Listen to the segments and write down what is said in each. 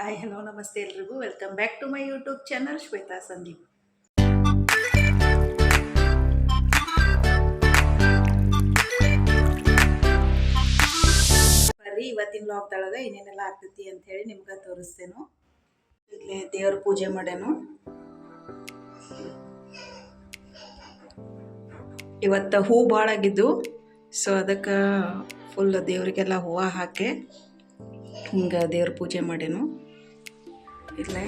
Hi hello ನಮಸ್ತೆ ಎಲ್ರಿಗೂ welcome back to my YouTube channel Shweta Sandeep. ಬರ್ರಿ ಇವತ್ತಿನ ವ್ಲಾಗ್ದೊಳಗ ಏನೇನೆಲ್ಲ ಆಗ್ತೈತಿ ಅಂತ ಹೇಳಿ ನಿಮ್ಗೆ ತೋರಿಸ್ತೇನು. ಇಲ್ಲಿ ದೇವ್ರ ಪೂಜೆ ಮಾಡ್ಯಾನು. ಇವತ್ತು ಹೂ ಭಾಳ ಆಗಿದ್ದು, ಸೊ ಅದಕ್ಕೆ ಫುಲ್ ದೇವರಿಗೆಲ್ಲ ಹೂವು ಹಾಕಿ ಹಿಂಗೆ ದೇವ್ರ ಪೂಜೆ ಮಾಡ್ಯಾನು. ಇಲ್ಲೇ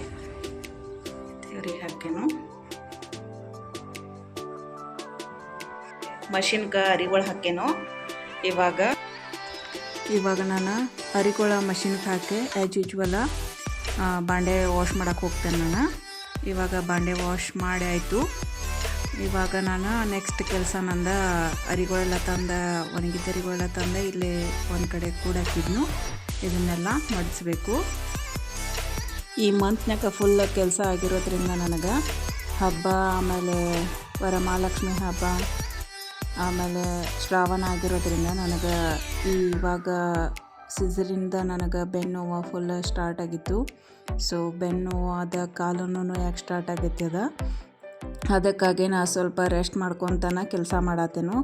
ದೇವ್ರಿಗೆ ಹಾಕ್ಯಾನು. ಮಷಿನ್ಗೆ ಅರಿಗಳು ಹಾಕ್ಯಾನು. ಇವಾಗ ನಾನು ಅರಿಗಳ ಮಷಿನ್ಗೆ ಹಾಕಿ ಆ್ಯಸ್ ಯೂಜ್ವಲ ಬಾಂಡೆ ವಾಶ್ ಮಾಡೋಕ್ಕೆ ಹೋಗ್ತೇನೆ. ನಾನು ಇವಾಗ ಬಾಂಡೆ ವಾಶ್ ಮಾಡಿ ಆಯಿತು. ಇವಾಗ ನಾನು ನೆಕ್ಸ್ಟ್ ಕೆಲಸ ನಂದ ಅರಿಗಳೆಲ್ಲ ತಂದು ಒಣಗಿದ ಅರಿಗಳೆಲ್ಲ ತಂದು ಇಲ್ಲಿ ಒಂದು ಕಡೆ ಕೂಡಾಕಿದ್ನು. ಇದನ್ನೆಲ್ಲ ಮಡಿಸ್ಬೇಕು. ಈ ಮಂತ್ನಾಗ ಫುಲ್ ಕೆಲಸ ಆಗಿರೋದ್ರಿಂದ ನನಗೆ ಹಬ್ಬ, ಆಮೇಲೆ ವರಮಹಾಲಕ್ಷ್ಮಿ ಹಬ್ಬ, ಆಮೇಲೆ ಶ್ರಾವಣ ಆಗಿರೋದ್ರಿಂದ ನನಗೆ ಇವಾಗ ಸಿಸರಿಂದ ನನಗೆ ಬೆನ್ನು ನೋವು ಫುಲ್ ಸ್ಟಾರ್ಟ್ ಆಗಿತ್ತು. ಸೊ ಬೆನ್ನು ನೋವು ಅದ ಕಾಲನ್ನು ಯಾಕೆ ಸ್ಟಾರ್ಟ್ ಆಗೈತಿ ಅದಕ್ಕಾಗಿ ನಾನು ಸ್ವಲ್ಪ ರೆಸ್ಟ್ ಮಾಡ್ಕೊತಾನ ಕೆಲಸ ಮಾಡತ್ತೇನು.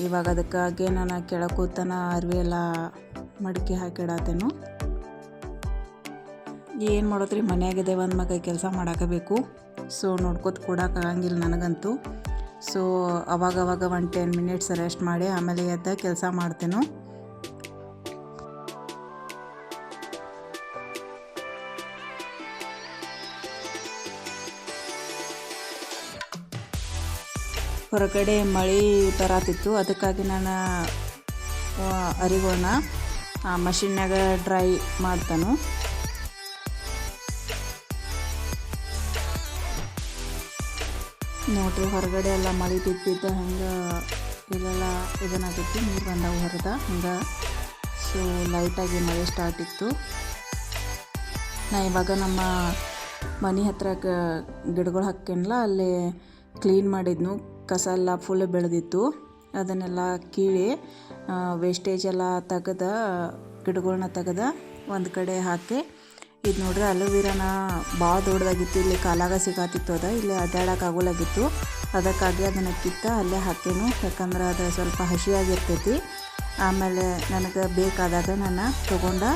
ಇವಾಗ ಅದಕ್ಕಾಗಿ ನಾನು ಕೆಳಕೂತನ ಅರಿವಿ ಎಲ್ಲ ಮಡಿಕೆ ಹಾಕಿಡತ್ತೇನು. ಏನು ಮಾಡೋದ್ರಿ, ಮನೆಯಾಗಿದೆ ಒಂದು ಮಗ ಕೆಲಸ ಮಾಡಾಕಬೇಕು. ಸೊ ನೋಡ್ಕೋತ ಕೊಡೋಕ್ಕಾಗಂಗಿಲ್ಲ ನನಗಂತೂ. ಸೊ ಅವಾಗವಾಗ ಒಂದು 10 ಮಿನಿಟ್ಸ್ ರೆಸ್ಟ್ ಮಾಡಿ ಆಮೇಲೆ ಎದ್ದ ಕೆಲಸ ಮಾಡ್ತೇನೆ. ಹೊರಗಡೆ ಮಳೆ ಬರತ್ತಿತ್ತು, ಅದಕ್ಕಾಗಿ ನಾನು ಅರಿಗಳನ್ನ ಮಷಿನ್ನಾಗ ಡ್ರೈ ಮಾಡ್ತಾನು. ನೋಡ್ರಿ, ಹೊರಗಡೆ ಎಲ್ಲ ಮಳೆ ಬಿದ್ದಿದ್ದು ಹಂಗೆ ಇಲ್ಲೆಲ್ಲ ಇದನ್ನಾಗಿತ್ತು, ನೀರು ಬಂದವು ಹೊರದ ಹಂಗೆ. ಸೊ ಲೈಟಾಗಿ ಮಳೆ ಸ್ಟಾರ್ಟ್ ಇತ್ತು. ನಾ ಇವಾಗ ನಮ್ಮ ಮನೆ ಹತ್ರ ಗಿಡಗಳು ಹಾಕ್ಯನಲ್ಲ, ಅಲ್ಲಿ ಕ್ಲೀನ್ ಮಾಡಿದ್ನು. ಕಸ ಎಲ್ಲ ಫುಲ್ ಬೆಳೆದಿತ್ತು, ಅದನ್ನೆಲ್ಲ ಕೀಳಿ ವೇಸ್ಟೇಜ್ ಎಲ್ಲ ತೆಗೆದ ಗಿಡಗಳನ್ನ ತೆಗೆದ ಒಂದು ಕಡೆ ಹಾಕಿ. ಇದು ನೋಡ್ರಿ, ಅಲೋವಿರಾನ ಭಾಳ ದೊಡ್ಡದಾಗಿತ್ತು, ಇಲ್ಲಿ ಕಾಲಾಗ ಸಿಗಾತಿತ್ತು. ಇಲ್ಲಿ ಅಡ್ಡಾಡಕ್ಕೆ ಆಗೋಲಾಗಿತ್ತು. ಅದಕ್ಕಾಗಿ ಅದನ್ನು ಕಿತ್ತ ಅಲ್ಲೇ ಹಾಕೇನು, ಯಾಕಂದ್ರೆ ಅದು ಸ್ವಲ್ಪ ಹಸಿಯಾಗಿರ್ತೈತಿ. ಆಮೇಲೆ ನನಗೆ ಬೇಕಾದಾಗ ನಾನು ತೊಗೊಂಡು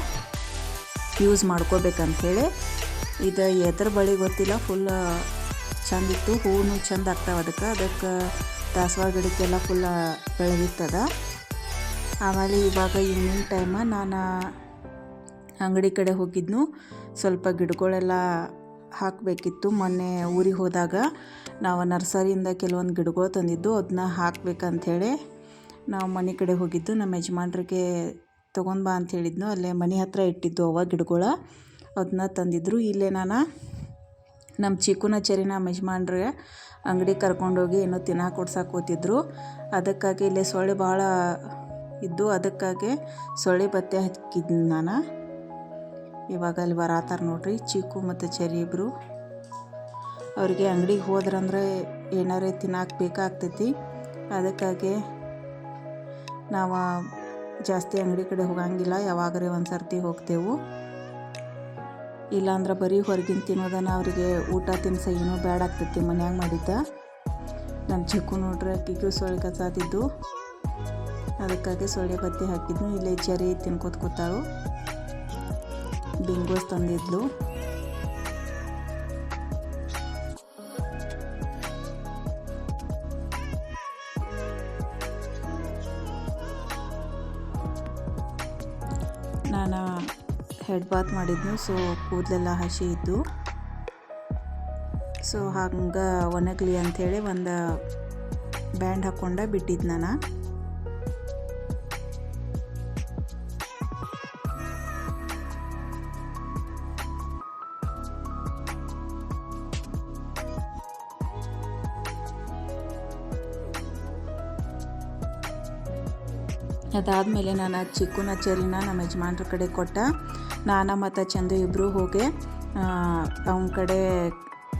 ಯೂಸ್ ಮಾಡ್ಕೋಬೇಕಂಥೇಳಿ. ಇದು ಎದ್ರ ಬಳಿ ಗೊತ್ತಿಲ್ಲ, ಫುಲ್ ಚೆಂದಿತ್ತು. ಹೂವು ಚೆಂದ ಆಗ್ತಾವೆ ಅದಕ್ಕೆ ದಾಸವಾಳ ಗಿಡಕ್ಕೆಲ್ಲ ಫುಲ್ ಬೆಳೆದಿತ್ತದ. ಆಮೇಲೆ ಇವಾಗ ಈವ್ನಿಂಗ್ ಟೈಮ ನಾನು ಅಂಗಡಿ ಕಡೆ ಹೋಗಿದ್ನು. ಸ್ವಲ್ಪ ಗಿಡಗಳೆಲ್ಲ ಹಾಕಬೇಕಿತ್ತು. ಮೊನ್ನೆ ಊರಿಗೆ ಹೋದಾಗ ನಾವು ನರ್ಸರಿಯಿಂದ ಕೆಲವೊಂದು ಗಿಡಗಳು ತಂದಿದ್ದು, ಅದನ್ನ ಹಾಕಬೇಕಂಥೇಳಿ ನಾವು ಮನೆ ಕಡೆ ಹೋಗಿದ್ದು. ನಮ್ಮ ಯಜಮಾನ್ರಿಗೆ ತೊಗೊಂಡು ಬಾ ಅಂತ ಹೇಳಿದ್ನು. ಅಲ್ಲೇ ಮನೆ ಹತ್ರ ಇಟ್ಟಿದ್ದು ಅವ ಗಿಡಗಳು, ಅದನ್ನ ತಂದಿದ್ರು. ಇಲ್ಲೇ ನಾನು ನಮ್ಮ ಚಿಕ್ಕುನ ಚರಿ ನಮ್ಮ ಯಜಮಾನ್ರಿಗೆ ಅಂಗಡಿ ಕರ್ಕೊಂಡೋಗಿ ಏನೋ ತಿನ್ನಕ್ಕೆ ಕೊಡ್ಸಕ್ಕೆ ಹೋಗ್ತಿದ್ರು. ಅದಕ್ಕಾಗಿ ಇಲ್ಲಿ ಸೊಳ್ಳೆ ಭಾಳ ಇದ್ದು, ಅದಕ್ಕಾಗಿ ಸೊಳ್ಳೆ ಬತ್ತೆ ಹಚ್ಕಿದ್ನು ನಾನು. ಇವಾಗ ಅಲ್ಲಿ ಬರತ್ತಾರ ನೋಡ್ರಿ, ಚಿಕ್ಕು ಮತ್ತು ಚರಿ ಇಬ್ಬರು. ಅವ್ರಿಗೆ ಅಂಗಡಿಗೆ ಹೋದ್ರಂದ್ರೆ ಏನಾರೇ ತಿನ್ನಕ್ಕೆ ಬೇಕಾಗ್ತೈತಿ. ಅದಕ್ಕಾಗಿ ನಾವು ಜಾಸ್ತಿ ಅಂಗಡಿ ಕಡೆ ಹೋಗಂಗಿಲ್ಲ, ಯಾವಾಗರೇ ಒಂದು ಸರ್ತಿ ಹೋಗ್ತೇವೆ. ಇಲ್ಲಾಂದ್ರೆ ಬರೀ ಹೊರಗಿನ ತಿನ್ನೋದನ್ನು ಅವರಿಗೆ ಊಟ ತಿನ್ಸ ಏನೋ ಬ್ಯಾಡ ಆಗ್ತೈತಿ ಮನ್ಯಾಗ ಮಾಡಿದ್ದ. ನಮ್ಮ ಚಿಕ್ಕು ನೋಡ್ರಿ, ಅಕ್ಕಿಗೂ ಸೊಳ್ಳೆ ಕಚ್ಚಾತಿದ್ದು, ಅದಕ್ಕಾಗಿ ಸೊಳ್ಳೆ ಬತ್ತಿ ಹಾಕಿದ್ನು. ಇಲ್ಲೇ ಚರಿ ತಿನ್ಕೋತ ಕೂತಾಳು. ಬಿಂಗೋಸ್ ತಂದಿದ್ಲು. ನಾನು ಹೆಡ್ ಬಾತ್ ಮಾಡಿದ್ನು. ಸೊ ಕೂದಲೆಲ್ಲ ಹಸಿ ಇದ್ದು, ಸೊ ಹಂಗೆ ಒಣಗಲಿ ಅಂಥೇಳಿ ಒಂದು ಬ್ಯಾಂಡ್ ಹಾಕ್ಕೊಂಡ ಬಿಟ್ಟಿದ್ದು ನಾನು. ಅದಾದಮೇಲೆ ನಾನು ಚಿಕ್ಕುನ ಚರಿನ ನಮ್ಮ ಯಜಮಾನ್ರ ಕಡೆ ಕೊಟ್ಟ. ನಾನು ಮತ್ತು ಚಂದು ಇಬ್ಬರು ಹೋಗಿ ಅವನ ಕಡೆ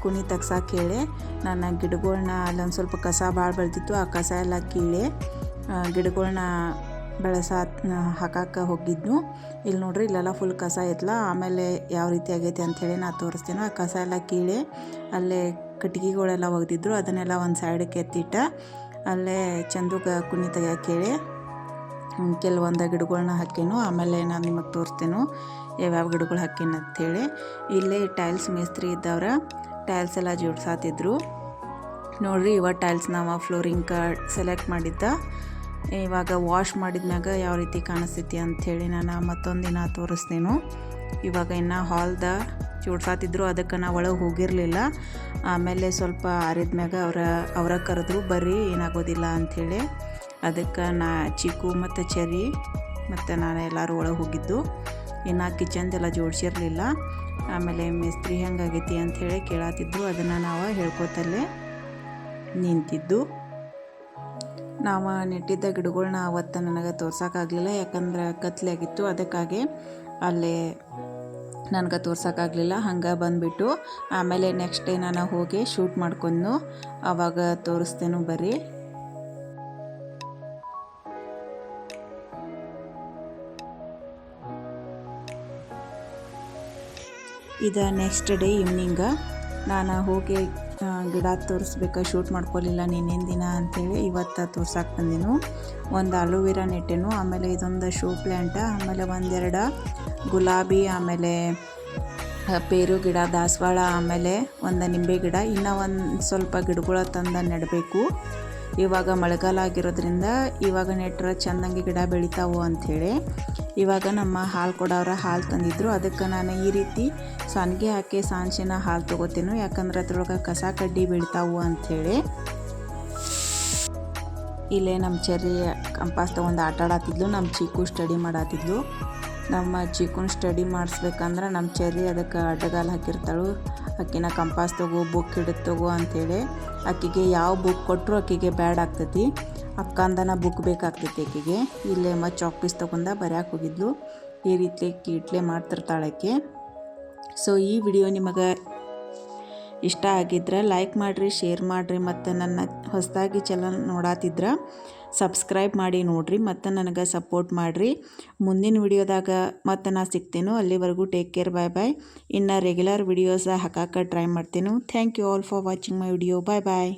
ಕುನಿ ತೆಗ್ಸಕ್ಕೆ ಹೇಳಿ ನನ್ನ ಗಿಡಗಳ್ನ ಅಲ್ಲೊಂದು ಸ್ವಲ್ಪ ಕಸ ಭಾಳ ಬೆಳೆದಿತ್ತು, ಆ ಕಸ ಎಲ್ಲ ಕೀಳಿ ಗಿಡಗಳ್ನ ಹಾಕಕ್ಕೆ ಹೋಗಿದ್ನು. ಇಲ್ಲಿ ನೋಡ್ರಿ ಇಲ್ಲೆಲ್ಲ ಫುಲ್ ಕಸ ಐತ್ಲ. ಆಮೇಲೆ ಯಾವ ರೀತಿ ಆಗೈತೆ ಅಂಥೇಳಿ ನಾ ತೋರಿಸ್ತೇನೆ. ಆ ಕಸ ಎಲ್ಲ ಕೀಳೆ ಅಲ್ಲೇ ಕಟ್ಗೆಗಳೆಲ್ಲ ಒಗೆದಿದ್ರು, ಅದನ್ನೆಲ್ಲ ಒಂದು ಸೈಡಕ್ಕೆ ಎತ್ತಿಟ್ಟ ಅಲ್ಲೇ ಚಂದುಗೆ ಕುನಿ ತೆಗಿಯೋಕೆ ಹೇಳಿ ಕೆಲವೊಂದು ಗಿಡಗಳ್ನ ಹಾಕೇನು. ಆಮೇಲೆ ನಾನು ನಿಮಗೆ ತೋರಿಸ್ತೇನೆ ಯಾವ್ಯಾವ ಗಿಡಗಳು ಹಾಕೇನು ಅಂಥೇಳಿ. ಇಲ್ಲೇ ಟೈಲ್ಸ್ ಮೇಸ್ತ್ರಿ ಇದ್ದವ್ರ ಟೈಲ್ಸ್ ಎಲ್ಲ ಜೋಡ್ಸಾತಿದ್ರು ನೋಡ್ರಿ. ಇವಾಗ ಟೈಲ್ಸ್ ನಾವು ಫ್ಲೋರಿಂಗ್ ಸೆಲೆಕ್ಟ್ ಮಾಡಿದ್ದ. ಇವಾಗ ವಾಶ್ ಮಾಡಿದ್ಮ್ಯಾಗ ಯಾವ ರೀತಿ ಕಾಣಿಸ್ತೈತಿ ಅಂಥೇಳಿ ನಾನು ಮತ್ತೊಂದು ದಿನ ತೋರಿಸ್ತೇನೆ. ಇವಾಗ ಇನ್ನು ಹಾಲ್ದ ಜೋಡ್ಸಾತಿದ್ರು, ಅದಕ್ಕೆ ನಾವು ಒಳಗೆ ಹೋಗಿರಲಿಲ್ಲ. ಆಮೇಲೆ ಸ್ವಲ್ಪ ಆರಿದ್ಮ್ಯಾಗ ಅವರ ಕರೆದ್ರು ಬರ್ರಿ ಏನಾಗೋದಿಲ್ಲ ಅಂಥೇಳಿ. ಅದಕ್ಕೆ ಚಿಕ್ಕು ಮತ್ತು ಚೆರಿ ಮತ್ತು ನಾನು ಎಲ್ಲರೂ ಒಳಗೆ ಹೋಗಿದ್ದು. ಇನ್ನು ಕಿಚನ್ದೆಲ್ಲ ಜೋಡಿಸಿರಲಿಲ್ಲ. ಆಮೇಲೆ ಮೇಸ್ತ್ರಿ ಹೆಂಗಾಗೈತಿ ಅಂಥೇಳಿ ಕೇಳತ್ತಿದ್ರು, ಅದನ್ನು ನಾವು ಹೇಳ್ಕೊತಲ್ಲೇ ನಿಂತಿದ್ದು. ನಾವು ನೆಟ್ಟಿದ್ದ ಗಿಡಗಳ್ನ ಅವತ್ತು ನನಗೆ ತೋರ್ಸೋಕ್ಕಾಗಲಿಲ್ಲ, ಯಾಕಂದ್ರೆ ಕತ್ಲಾಗಿತ್ತು. ಅದಕ್ಕಾಗಿ ಅಲ್ಲೇ ನನಗೆ ತೋರ್ಸೋಕ್ಕಾಗಲಿಲ್ಲ. ಹಂಗೆ ಬಂದುಬಿಟ್ಟು ಆಮೇಲೆ ನೆಕ್ಸ್ಟ್ ಡೇ ನಾನು ಹೋಗಿ ಶೂಟ್ ಮಾಡ್ಕೊಂಡು ಆವಾಗ ತೋರಿಸ್ತೇನೆ ಬರ್ರಿ. ಇದು ನೆಕ್ಸ್ಟ್ ಡೇ ಈವ್ನಿಂಗ ನಾನು ಹೋಗಿ ಗಿಡ ತೋರಿಸ್ಬೇಕು, ಶೂಟ್ ಮಾಡ್ಕೊಲಿಲ್ಲ ನಿನ್ನೇನ ದಿನ ಅಂಥೇಳಿ ಇವತ್ತು ತೋರ್ಸಕ್ಕೆ ಬಂದೆನು. ಒಂದು ಅಲೋವೆರಾ ನೆಟ್ಟೆನು, ಆಮೇಲೆ ಇದೊಂದು ಶೋ ಪ್ಲ್ಯಾಂಟ, ಆಮೇಲೆ ಒಂದೆರಡು ಗುಲಾಬಿ, ಆಮೇಲೆ ಪೇರು ಗಿಡ, ದಾಸವಾಳ, ಆಮೇಲೆ ಒಂದು ನಿಂಬೆ ಗಿಡ. ಇನ್ನೂ ಒಂದು ಸ್ವಲ್ಪ ಗಿಡಗಳ ತಂದು ನೆಡಬೇಕು. ಇವಾಗ ಮಳೆಗಾಲ ಆಗಿರೋದ್ರಿಂದ ಇವಾಗ ನೆಟ್ರೆ ಚೆಂದಂಗೆ ಗಿಡ ಬೆಳಿತಾವು ಅಂಥೇಳಿ. ಇವಾಗ ನಮ್ಮ ಹಾಲು ಕೊಡೋರ ಹಾಲು ತಂದಿದ್ರು, ಅದಕ್ಕೆ ನಾನು ಈ ರೀತಿ ಸನ್ಗೆ ಹಾಕಿ ಸಾಂಚಿನ ಹಾಲು ತೊಗೋತೇನೆ, ಯಾಕಂದ್ರೆ ಅದ್ರೊಳಗೆ ಕಸ ಕಡ್ಡಿ ಬೀಳ್ತಾವು ಅಂಥೇಳಿ. ಇಲ್ಲೇ ನಮ್ಮ ಚೆರ್ರಿ ಕಂಪಾಸ್ ತೊಗೊಂಡು ಆಟ ಆಡತ್ತಿದ್ಲು, ನಮ್ಮ ಚಿಕ್ಕು ಸ್ಟಡಿ ಮಾಡತ್ತಿದ್ಲು. ನಮ್ಮ ಚಿಕ್ಕನ ಸ್ಟಡಿ ಮಾಡಿಸ್ಬೇಕಂದ್ರೆ ನಮ್ಮ ಚೆರ್ರಿ ಅದಕ್ಕೆ ಅಡ್ಡಗಾಲು ಹಾಕಿರ್ತಾಳು. ಆಕಿನ ಕಂಪಾಸ್ ತಗೋ, ಬುಕ್ ಹಿಡಿದು ತಗೋ ಅಂಥೇಳಿ. ಆಕೆಗೆ ಯಾವ ಬುಕ್ ಕೊಟ್ಟರು ಆಕೆಗೆ ಬ್ಯಾಡ್ ಆಗ್ತೈತಿ. ಅಕ್ಕಂದನ ಬುಕ್ ಬೇಕಾಗ್ತೈತಿ ಆಕೆಗೆ. ಇಲ್ಲೇ ಮತ್ತು ಚಾಕ್ ಪೀಸ್ ತೊಗೊಂಡ ಬರ್ಯಾಕೆ ಹೋಗಿದ್ಲು. ಈ ರೀತಿ ಕೀಟ್ಲೆ ಮಾಡ್ತಿರ್ತಾಳೆ ಆಕೆ. ಸೊ ಈ ವಿಡಿಯೋ ನಿಮಗೆ ಇಷ್ಟ ಆಗಿದ್ರೆ ಲೈಕ್ ಮಾಡಿರಿ, ಶೇರ್ ಮಾಡಿರಿ, ಮತ್ತು ನನ್ನ ಹೊಸದಾಗಿ ಚಾನಲ್ ನೋಡಾತಿದ್ರೆ ಸಬ್ಸ್ಕ್ರೈಬ್ ಮಾಡಿ ನೋಡಿರಿ, ಮತ್ತು ನನಗೆ ಸಪೋರ್ಟ್ ಮಾಡಿರಿ. ಮುಂದಿನ ವಿಡಿಯೋದಾಗ ಮತ್ತೆ ನಾನು ಸಿಗ್ತೇನೆ. ಅಲ್ಲಿವರೆಗೂ ಟೇಕ್ ಕೇರ್, ಬಾಯ್ ಬಾಯ್. ಇನ್ನು ರೆಗ್ಯುಲರ್ ವಿಡಿಯೋಸ ಹಾಕಕ್ಕೆ ಟ್ರೈ ಮಾಡ್ತೇನೆ. Thank you all for watching my video. Bye bye.